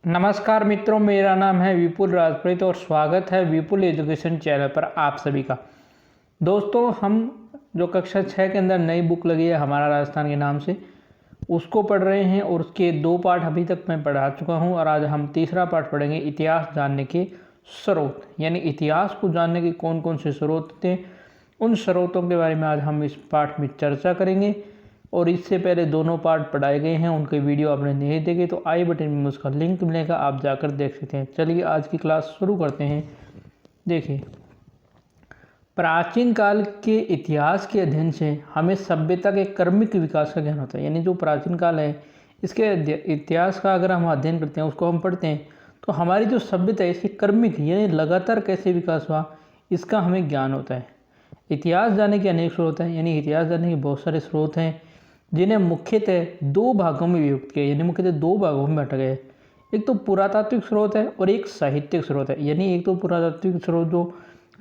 नमस्कार मित्रों, मेरा नाम है विपुल राजप्रीत और स्वागत है विपुल एजुकेशन चैनल पर आप सभी का। दोस्तों, हम जो कक्षा 6 के अंदर नई बुक लगी है हमारा राजस्थान के नाम से, उसको पढ़ रहे हैं और उसके 2 पाठ अभी तक मैं पढ़ा चुका हूं और आज हम तीसरा पाठ पढ़ेंगे, इतिहास जानने के स्रोत। यानी इतिहास को जानने के कौन कौन से स्रोत थे, उन स्रोतों के बारे में आज हम इस पाठ में चर्चा करेंगे। और इससे पहले दोनों पार्ट पढ़ाए गए हैं, उनके वीडियो आपने नहीं देखे तो आई बटन में उसका लिंक मिलेगा, आप जाकर देख सकते हैं। चलिए आज की क्लास शुरू करते हैं। देखिए, प्राचीन काल के इतिहास के अध्ययन से हमें सभ्यता के क्रमिक विकास का ज्ञान होता है। यानी जो प्राचीन काल है, इसके इतिहास का अगर हम अध्ययन करते हैं, उसको हम पढ़ते हैं, तो हमारी जो सभ्यता है इसकी क्रमिक यानी लगातार कैसे विकास हुआ, इसका हमें ज्ञान होता है। इतिहास जानने के अनेक स्रोत हैं, यानी इतिहास जानने के बहुत सारे स्रोत हैं जिन्हें मुख्यतः 2 भागों में विभक्त किया, यानी मुख्यतः 2 भागों में बांटा गया है। एक तो पुरातात्विक स्रोत है और एक साहित्यिक स्रोत है। यानी एक तो पुरातात्विक स्रोत जो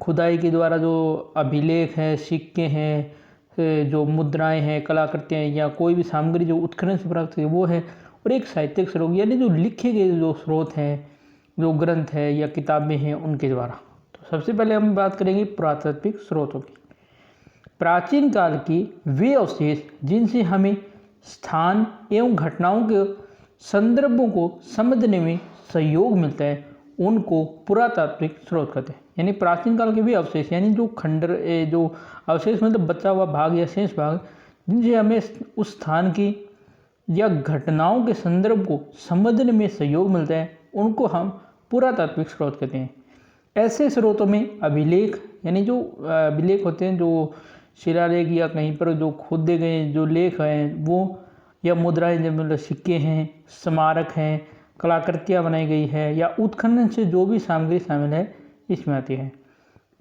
खुदाई के द्वारा जो अभिलेख हैं, सिक्के हैं, जो मुद्राएं हैं, कलाकृतियाँ या कोई भी सामग्री जो उत्खनन से प्राप्त हुई वो है। और एक साहित्यिक स्रोत यानी जो लिखे गए जो स्रोत हैं, जो ग्रंथ है या किताबें हैं, उनके द्वारा। तो सबसे पहले हम बात करेंगे पुरातात्विक स्रोतों की। प्राचीन काल की वे अवशेष जिनसे हमें स्थान एवं घटनाओं के संदर्भों को समझने में सहयोग मिलता है, उनको पुरातात्विक स्रोत कहते हैं। यानी प्राचीन काल के वे अवशेष यानी जो खंडर जो अवशेष मतलब बचा हुआ भाग या शेष भाग, जिनसे हमें उस स्थान की या घटनाओं के संदर्भ को समझने में सहयोग मिलता है, उनको हम पुरातात्विक स्रोत कहते हैं। ऐसे स्रोतों में अभिलेख यानी जो अभिलेख होते हैं, जो शिलालेख या कहीं पर जो खोदे गए जो लेख हैं वो, या मुद्राएं जब मतलब सिक्के हैं, स्मारक हैं, कलाकृतियाँ बनाई गई है या उत्खनन से जो भी सामग्री शामिल है, इसमें आती है।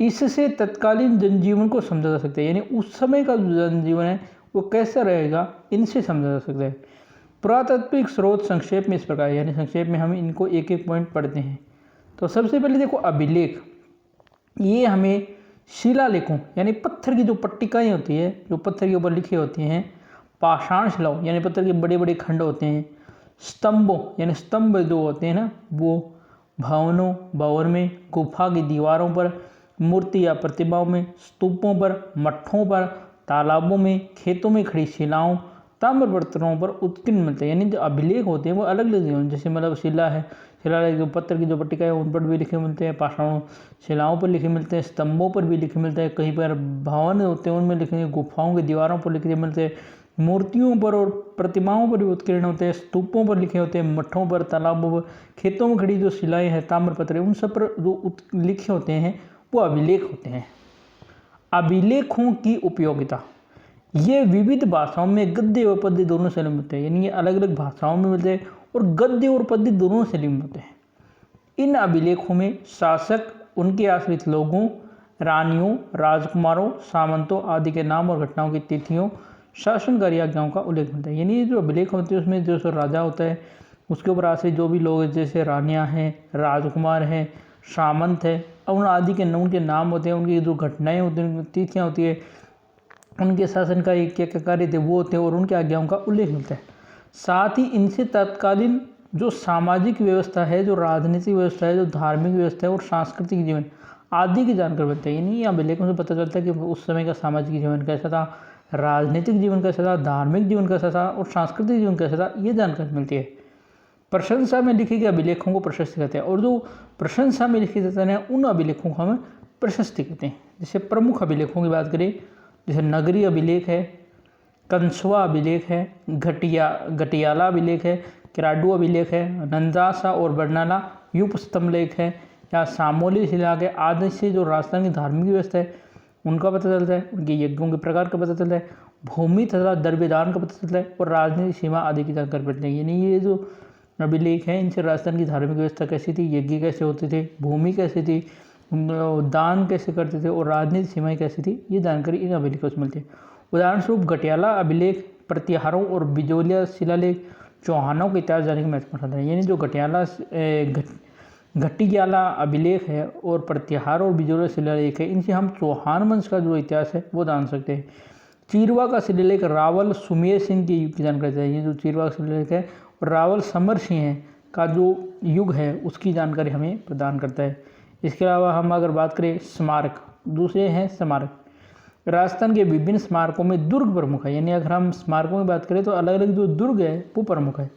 इससे तत्कालीन जनजीवन को समझा जा सकता है। यानी उस समय का जो जनजीवन है वो कैसा रहेगा, इनसे समझा जा सकता है। पुरातात्विक स्रोत संक्षेप में इस प्रकार, यानी संक्षेप में हम इनको एक एक पॉइंट पढ़ते हैं। तो सबसे पहले देखो अभिलेख, ये हमें शिलालेखों यानी पत्थर की जो पट्टिकाएँ होती है, जो पत्थर के ऊपर लिखी होती हैं, पाषाण शिलाओं यानी पत्थर के बड़े बड़े खंड होते हैं, स्तंभों यानी स्तंभ जो होते हैं ना, वो भवनों भवन में, गुफा की दीवारों पर, मूर्ति या प्रतिमाओं में, स्तूपों पर, मठों पर, तालाबों में, खेतों में खड़ी शिलाओं, ताम्र बर्तनों पर उत्कीर्ण मिलते हैं। यानी जो अभिलेख होते हैं वो अलग अलग हैं, जैसे मतलब शिला है, शिलालेख जो पत्थर की जो पट्टिका है उन पर भी लिखे मिलते हैं, पाषाण शिलाओं पर लिखे मिलते हैं, स्तंभों पर भी लिखे मिलते हैं, कहीं पर भवन होते हैं उनमें लिखे, गुफाओं की दीवारों पर लिखे मिलते हैं, मूर्तियों पर और प्रतिमाओं पर भी उत्कीर्ण होते हैं, स्तूपों पर लिखे होते हैं, मठों पर, तालाबों पर, खेतों में खड़ी जो शिलाएँ हैं, ताम्रपत्र, उन सब पर जो लिखे होते हैं वो अभिलेख होते हैं। अभिलेखों की उपयोगिता, ये विविध भाषाओं में गद्य और पद्य दोनों शैली में मिलते हैं। यानी ये अलग अलग भाषाओं में मिलते हैं और गद्य और पद्य दोनों शैली में मिलते हैं। इन अभिलेखों में शासक, उनके आश्रित लोगों, रानियों, राजकुमारों, सामंतों आदि के नाम और घटनाओं की तिथियों, शासनकारी आज्ञाओं का उल्लेख मिलता है। यानी ये जो अभिलेख होते हैं उसमें जो राजा होता है, उसके ऊपर आश्रित जो भी लोग जैसे रानियाँ हैं, राजकुमार हैं, सामंत है, उन आदि के उनके नाम होते हैं, उनकी जो घटनाएँ होती हैं, तिथियाँ होती है, उनके शासन का क्या क्या कार्य थे वो होते हैं और उनकी आज्ञाओं का उल्लेख मिलता है। साथ ही इनसे तत्कालीन जो सामाजिक व्यवस्था है, जो राजनीतिक व्यवस्था है, जो धार्मिक व्यवस्था है और सांस्कृतिक जीवन आदि की जानकारी मिलती है। यानी अभिलेखों से पता चलता है कि उस समय का सामाजिक जीवन कैसा था, राजनीतिक जीवन कैसा था, धार्मिक जीवन कैसा था और सांस्कृतिक जीवन कैसा था, ये जानकारी मिलती है। प्रशंसा में लिखे गए अभिलेखों को प्रशस्ति कहते हैं और जो प्रशंसा में लिखे जाते हैं उन अभिलेखों को हमें प्रशस्ति कहते हैं। जैसे प्रमुख अभिलेखों की बात करें, जैसे नगरी अभिलेख है, कंसवा अभिलेख है, घटियाला अभिलेख है, किराडू अभिलेख है, नंदासा और बरनाला युप स्तंभ लेख है, या सामोली शिला के आदि से जो राजस्थान की धार्मिक व्यवस्था है उनका पता चलता है, उनके यज्ञों के प्रकार का पता चलता है, भूमि तथा द्रव्यदान का पता चलता है और राजनीतिक सीमा आदि की जानकारी मिलती है। यानी ये जो अभिलेख हैं इनसे राजस्थान की धार्मिक व्यवस्था कैसी थी, यज्ञ कैसे होते थे, भूमि कैसी थी, दान कैसे करते थे और राजनीतिक सीमाएँ कैसी थी, ये जानकारी इन अभिलेखों से मिलती है। उदाहरण स्वरूप घटियाला अभिलेख प्रतिहारों और बिजोलिया शिलालेख चौहानों के इतिहास जानने की महत्वपूर्ण है। यानी जो घटियाला अभिलेख है और प्रतिहार और बिजोलिया शिलालेख है, इनसे हम चौहान वंश का जो इतिहास है वो जान सकते हैं। चीरवा का शिलालेख रावल सुमेर सिंह के युग की जानकारी है। ये जो चीरवा का शिलालेख है रावल समर सिंह हैं का जो युग है उसकी जानकारी हमें प्रदान करता है। इसके अलावा हम अगर बात करें स्मारक, दूसरे हैं स्मारक। राजस्थान के विभिन्न स्मारकों में दुर्ग प्रमुख है, यानी अगर हम स्मारकों की बात करें तो अलग अलग जो दुर्ग है वो प्रमुख है।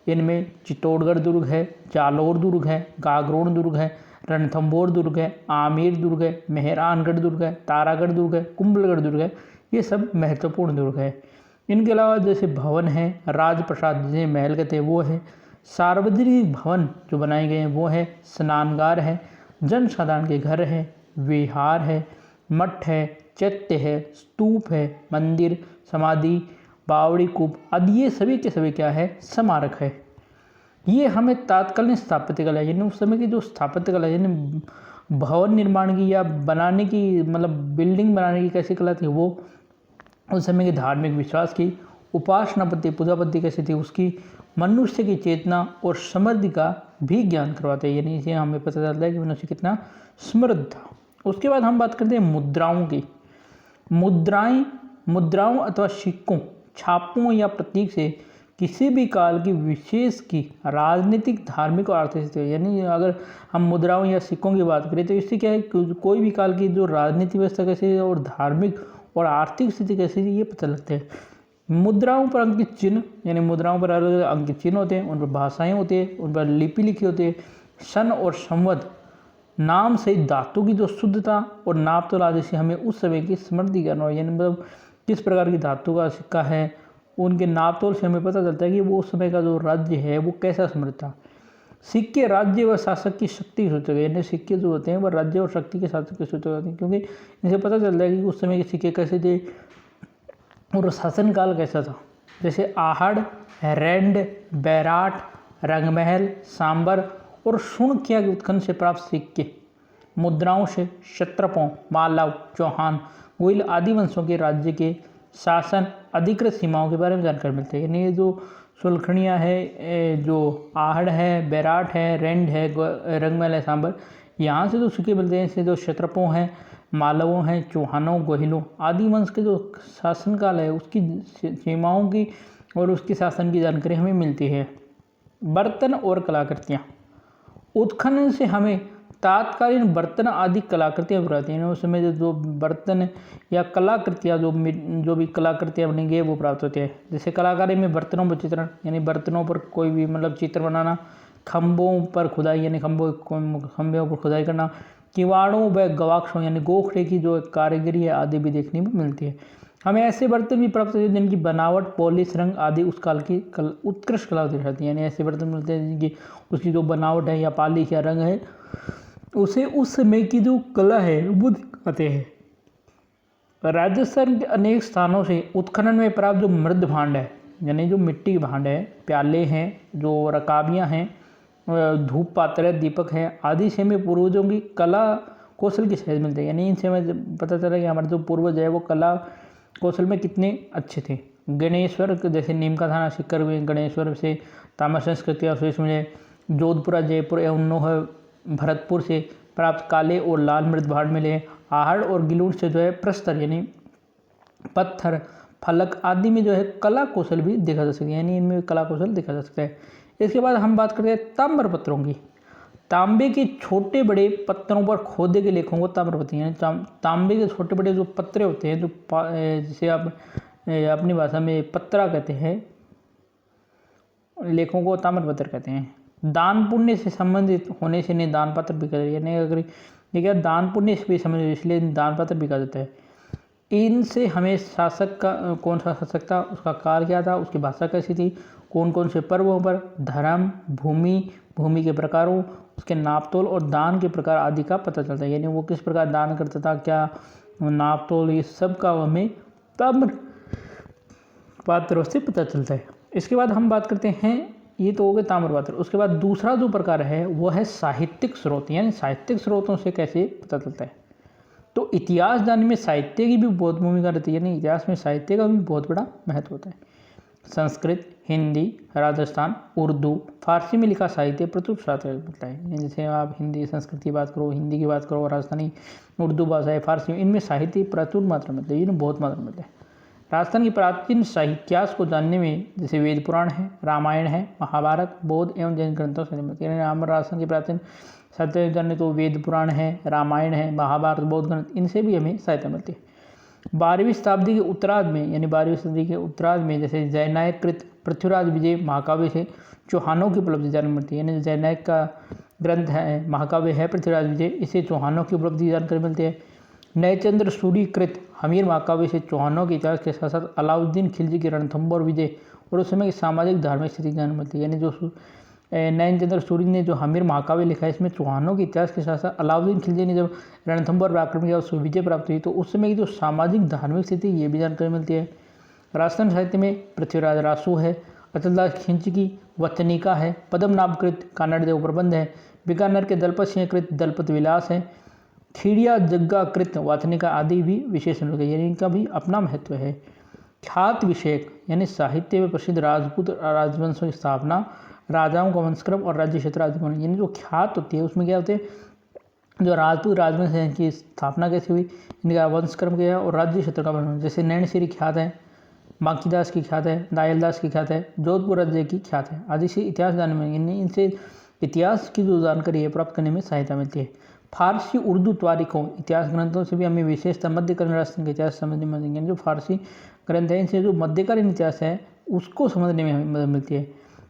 इनमें चित्तौड़गढ़ दुर्ग है, जालोर दुर्ग है, गागरोन दुर्ग है, रणथंभौर दुर्ग है, आमेर दुर्ग है, मेहरानगढ़ दुर्ग है, तारागढ़ दुर्ग है, कुंभलगढ़ दुर्ग है। ये सब महत्वपूर्ण दुर्ग है। इनके अलावा जैसे भवन है, राजप्रसाद जिसे महल कहते हैं वो है, सार्वजनिक भवन जो बनाए गए हैं वो है, स्नानगार है, जनसाधारण के घर है, विहार है, मठ है, चैत्य है, स्तूप है, मंदिर, समाधि, बावड़ी कूप आदि ये सभी के सभी क्या है, स्मारक है। ये हमें तात्कालीन स्थापत्य कला यानी उस समय की जो स्थापत्य कला यानी भवन निर्माण की या बनाने की मतलब बिल्डिंग बनाने की कैसी कला थी वो, उस समय के धार्मिक विश्वास की, उपासना पद्धति पूजा पद्धति कैसी थी उसकी, मनुष्य की चेतना और समृद्धि का भी ज्ञान करवाते हैं। यानी इसे हमें पता चलता है कि मनुष्य कितना समृद्ध था। उसके बाद हम बात करते हैं मुद्राओं की। मुद्राओं अथवा सिक्कों, छापों या प्रतीक से किसी भी काल की विशेष की राजनीतिक, धार्मिक और आर्थिक स्थिति, यानी अगर हम मुद्राओं या सिक्कों की बात करें तो इससे क्या है कोई भी काल की जो राजनीतिक व्यवस्था कैसी है और धार्मिक और आर्थिक स्थिति कैसी है ये पता लगता है। मुद्राओं पर अंकित चिन्ह, यानी मुद्राओं पर अलग अलग अंकित चिन्ह होते हैं, उन पर भाषाएं होती है, उन पर लिपि लिखी होती है, सन और संवत, नाम से धातु की जो शुद्धता और नाप तोल आदि से हमें उस समय की समृद्धि ज्ञान हो, यानी मतलब किस प्रकार की धातु का सिक्का है, उनके नाप तोल से हमें पता चलता है कि वो उस समय का जो राज्य है वो कैसा समृद्ध था। सिक्के राज्य व शासक की शक्ति के सूचक है, यानी सिक्के जो होते हैं वो राज्य और शक्ति के शासक के सूचक होते हैं, क्योंकि इनसे पता चलता है कि उस समय के सिक्के कैसे थे और शासनकाल कैसा था। जैसे आहड़, रेंड, बैराट, रंगमहल, सांबर और शुणकिया के उत्खनन से प्राप्त सिक्के मुद्राओं से क्षत्रपों, मालव, चौहान, गोइल आदि वंशों के राज्य के शासन अधिकृत सीमाओं के बारे में जानकारी मिलती है। यानी ये जो सुलखड़ियाँ है, जो आहड़ है, बैराट है, रेंड है, रंगमहल है, सांबर, यहाँ से जो सिक्के मिलते हैं इससे जो क्षत्रपों हैं, मालवों हैं, चौहानों, गोहिलों आदि वंश के जो शासनकाल है उसकी सीमाओं की और उसके शासन की जानकारी हमें मिलती है। बर्तन और कलाकृतियाँ, उत्खनन से हमें तात्कालीन बर्तन आदि कलाकृतियाँ प्राप्त हैं। उस समय जो बर्तन या कलाकृतियाँ जो भी कलाकृतियाँ बनेंगी वो प्राप्त होती है। जैसे कलाकारी में बर्तनों पर चित्रण, यानी बर्तनों पर कोई भी मतलब चित्र बनाना, खम्भों पर खुदाई यानी खम्भों पर खुदाई करना, किवाड़ों व गवाक्षों यानी गोखड़े की जो कारीगरी है आदि भी देखने में मिलती है। हमें ऐसे बर्तन भी प्राप्त होते हैं जिनकी बनावट, पॉलिश, रंग आदि उस काल की उत्कृष्ट कला दिखाती है। यानी ऐसे बर्तन मिलते हैं जिनकी उसकी जो बनावट है या पॉलिश या रंग है उसे उस समय की जो कला है वो दिखाते हैं। राजस्थान के अनेक स्थानों से उत्खनन में प्राप्त जो मृद भांड है, यानी जो मिट्टी के भांड है, प्याले हैं, जो रकाबियाँ हैं, धूप पात्र है, दीपक है आदि से हमें पूर्वजों की कला कौशल की सहज मिलते हैं। यानी इनसे हमें पता चला कि हमारे जो पूर्वज है वो कला कौशल में कितने अच्छे थे। गणेश्वर जैसे नीम का थाना सिक्कर में गणेश्वर से ताम्र संस्कृति अवशेष मिले। जोधपुरा, जयपुर एवं नोह भरतपुर से प्राप्त काले और लाल मृद भांड मिले। आहड़ और गिलूर से जो है प्रस्तर यानी पत्थर, फलक आदि में जो है कला कौशल भी देखा जा सकता है, यानी इनमें कला कौशल देखा जा सकता है। इसके बाद हम बात करते हैं ताम्र पत्रों की। तांबे के छोटे बड़े पत्थरों पर खोदे के लेखों को ताम्रपत्र, यानी तांबे के छोटे बड़े जो पत्रे होते हैं, जो जिसे आप अपनी भाषा में पत्रा कहते हैं, लेखों को ताम्रपत्र कहते हैं। दान पुण्य से संबंधित होने से इन्हें दान पत्र भी कहते हैं। यानी अगर ये क्या दान पुण्य से भी संबंधित, इसलिए दान पत्र भी कहा जाता है। इनसे हमें शासक का कौन सा शासक था, उसका काल क्या था, उसकी भाषा कैसी थी, कौन कौन से पर्वों पर, धर्म, भूमि के प्रकारों, उसके नापतोल और दान के प्रकार आदि का पता चलता है। यानी वो किस प्रकार दान करता था, क्या नापतोल, ये सब का हमें ताम्र पात्रों से पता चलता है। इसके बाद हम बात करते हैं, ये तो हो गए ताम्र पात्र। उसके बाद दूसरा जो प्रकार है वो है साहित्यिक स्रोत, यानी साहित्यिक स्रोतों से कैसे पता चलता है। तो इतिहास जानने में साहित्य की भी बहुत भूमिका रहती है, यानी इतिहास में साहित्य का भी बहुत बड़ा महत्व होता है। संस्कृत, हिंदी, राजस्थान, उर्दू, फारसी में लिखा साहित्य प्रचुर साहित्य मिलता है। जैसे आप हिंदी संस्कृत की बात करो, हिंदी की बात करो, राजस्थानी, उर्दू भाषा है, फारसी, इनमें साहित्य प्रचुर मात्रा में मिलता है, इनमें बहुत मात्रा में मिलता है। राजस्थान की प्राचीन साहित्यास को जानने में जैसे वेद पुराण है, रामायण है, महाभारत, बौद्ध एवं जैन ग्रंथों से मिलती है। हमारे राजस्थान की प्राचीन साहित्य जानने तो वेद पुराण है, रामायण है, महाभारत, बौद्ध ग्रंथ, इनसे भी हमें सहायता मिलती है। 12वीं शताब्दी के उत्तरार्ध में यानी 12वीं सदी के उत्तरार्ध में जैसे जयनायक कृत पृथ्वीराज विजय महाकाव्य से चौहानों की उपलब्धि जानने मिलती है। यानी जयनायक का ग्रंथ है, महाकाव्य है पृथ्वीराज विजय, इससे चौहानों की उपलब्धि जानकारी मिलती है। नयचंद्र सूरी कृत हमीर महाकाव्य से चौहानों के इतिहास के साथ साथ अलाउद्दीन खिलजी की रणथंभौर विजय और उस समय की सामाजिक धार्मिक स्थिति जानकारी मिलती है। यानी जो नयनचंद्र सूरी ने जो हमीर महाकाव्य लिखा है, इसमें चौहानों के इतिहास के साथ साथ अलाउद्दीन खिलजी ने जब रणथंभौर पर आक्रमण किया उससे विजय प्राप्त हुई, तो उस समय की जो सामाजिक धार्मिक स्थिति ये भी जानकारी मिलती है। राजस्थान साहित्य में पृथ्वीराज रासो है, अचलदास खिंच की वचनिका है, पद्मनाभकृत कानड़ देव प्रबंध है, बीकानेर के दलपत सिंह कृत दलपत विलास है, खीड़िया जग्गा कृत वाचनिका आदि भी विशेषण हो गए, यानी इनका भी अपना महत्व है। ख्यात विषयक यानी साहित्य में प्रसिद्ध राजपूत राजवंशों की स्थापना, राजाओं का वंशक्रम और राज्य क्षेत्र आदि, यानी जो ख्यात होती है उसमें क्या होते हैं, जो राजपूत राजवंश है इनकी स्थापना कैसे हुई, इनका वंशक्रम क्या है और राज्य क्षेत्र का वर्णन। जैसे नैनश्री ख्यात है, बांकीदास की ख्यात है, दायलदास की ख्यात है, जोधपुर राज्य की ख्यात है आदि से इतिहास जानने में, इनसे इतिहास की जो जानकारी है प्राप्त करने में सहायता मिलती है। फारसी उर्दू तारीखों इतिहास ग्रंथों से भी हमें विशेषतः मध्यकालीन राजस्थान का इतिहास समझने में मिलेंगे। जो फारसी ग्रंथ है इनसे जो मध्यकालीन इतिहास है उसको समझने में हमें मदद मिलती है।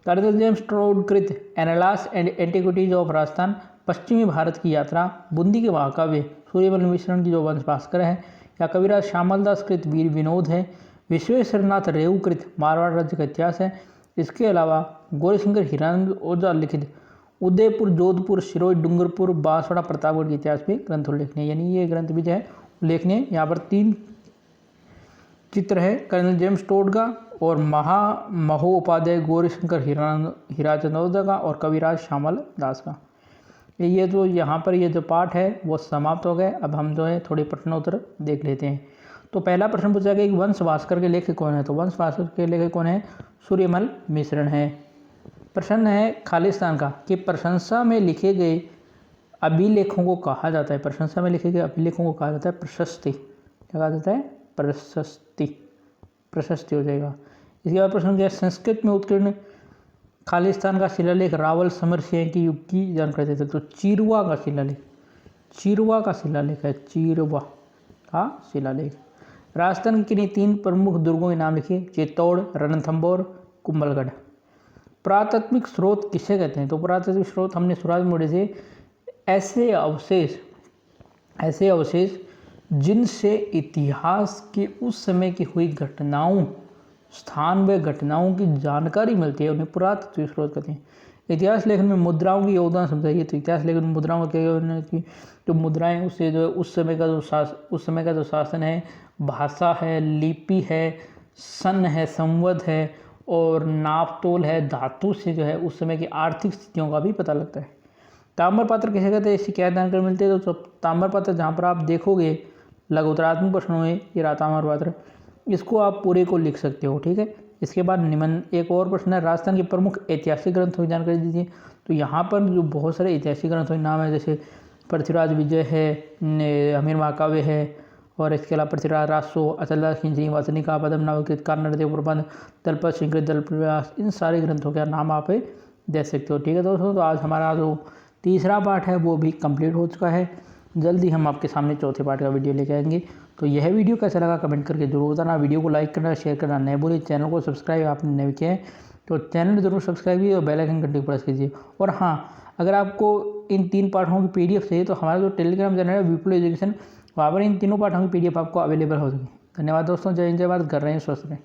कर्नल जेम्स ट्रोड कृत एनालास एंड एंटिक्विटीज ऑफ राजस्थान, पश्चिमी भारत की यात्रा, बूंदी के महाकाव्य सूर्यमल मिश्रण की जो वंश भास्कर है, या कविराज श्यामलदास कृत वीर विनोद है, विश्वेश्वरनाथ रेऊ कृत मारवाड़ राज्य का इतिहास है। इसके अलावा गौरीशंकर हिरानंद ओझा लिखित उदयपुर, जोधपुर, सिरोही, डूंगरपुर, बांसवाड़ा, प्रतापगढ़ के इतिहास भी ग्रंथ उल्लेखनीय, यानी ये ग्रंथ भी जो है उल्लेखनीय। यहाँ पर 3 चित्र है, कर्नल जेम्स टोड का और महोपाध्याय गौरीशंकर हिराचंद ओझा का और कविराज श्यामल दास का। ये जो यहाँ पर ये जो पाठ है वो समाप्त हो गए। अब हम जो है थोड़े प्रश्नोत्तर देख लेते हैं। तो पहला प्रश्न पूछा गया कि वंश भास्कर के लेखक कौन है, तो वंश भास्कर के लेखक कौन है, सूर्यमल मिश्रण है। प्रश्न है खालिस्तान का कि प्रशंसा में लिखे गए अभिलेखों को कहा जाता है, प्रशंसा में लिखे गए अभिलेखों को कहा जाता है प्रशस्ति, क्या कहा जाता है, प्रशस्ति, प्रशस्ति हो जाएगा। इसके बाद प्रश्न क्या, संस्कृत में उत्कीर्ण खालिस्तान का शिलालेख रावल समर सिंह की युग की जानकारी देते हैं, तो चिरवा का शिलालेख, चिरवा का शिलालेख है, चिरवा का शिलालेख। राजस्थान के किन्हीं 3 प्रमुख दुर्गों के नाम लिखिए, चित्तौड़, रणथंभौर, कुंभलगढ़। पुरातात्विक स्रोत किसे कहते हैं, तो पुरातात्विक स्रोत हमने शुरुआत में बोले थे, ऐसे अवशेष जिनसे इतिहास के उस समय की हुई घटनाओं, स्थान व घटनाओं की जानकारी मिलती है, उन्हें पुरातात्विक स्रोत कहते हैं। इतिहास लेखन में मुद्राओं की योगदान समझाइए, तो इतिहास लेखन में मुद्राओं का क्या योगदान है कि जो मुद्राएं उससे जो है उस समय का जो शासन है, भाषा है, लिपि है, सन है, संवत है और नापतोल है, धातु से जो है उस समय की आर्थिक स्थितियों का भी पता लगता है। ताम्रपात्र किसे कहते हैं, इससे क्या जानकारी मिलती है, तो ताम्रपात्र जहाँ पर आप देखोगे लघुत्तरात्मक प्रश्नों में ये रहा ताम्रपात्र, इसको आप पूरे को लिख सकते हो, ठीक है। इसके बाद निम्न एक और प्रश्न है, राजस्थान के प्रमुख ऐतिहासिक ग्रंथों की जानकारी दीजिए। तो यहाँ पर जो बहुत सारे ऐतिहासिक ग्रंथों के नाम है, जैसे पृथ्वीराज विजय है, हमीर महाकाव्य है, और इसके अलावा पृथ्वीराज रासो, अचलदास खिंचरी वाचनिका, पद्मनाभकृत कानड़ देव प्रबंध, दलपत सिंह कृत दलपत विलास, इन सारे ग्रंथों का नाम आप दे सकते हो, ठीक है दोस्तों। तो आज हमारा जो तीसरा पार्ट है वो भी कंप्लीट हो चुका है। जल्दी हम आपके सामने चौथे पार्ट का वीडियो लेके आएंगे। तो यह वीडियो कैसा लगा कमेंट करके जरूर बताना, वीडियो को लाइक करना, शेयर करना नहीं भूलिए, चैनल को सब्सक्राइब आपने नहीं किया है तो चैनल जरूर सब्सक्राइब कीजिए और बेल आइकन घंटी को प्रेस कीजिए। और हाँ, अगर आपको इन 3 पाठों की PDF चाहिए तो हमारा जो टेलीग्राम चैनल है विपुल एजुकेशन, वहाँ पर इन तीनों पाठों की PDF आपको अवेलेबल हो सके। धन्यवाद दोस्तों, जय हिंद, जय भारत, कर रहे हैं स्वस्थ रहें।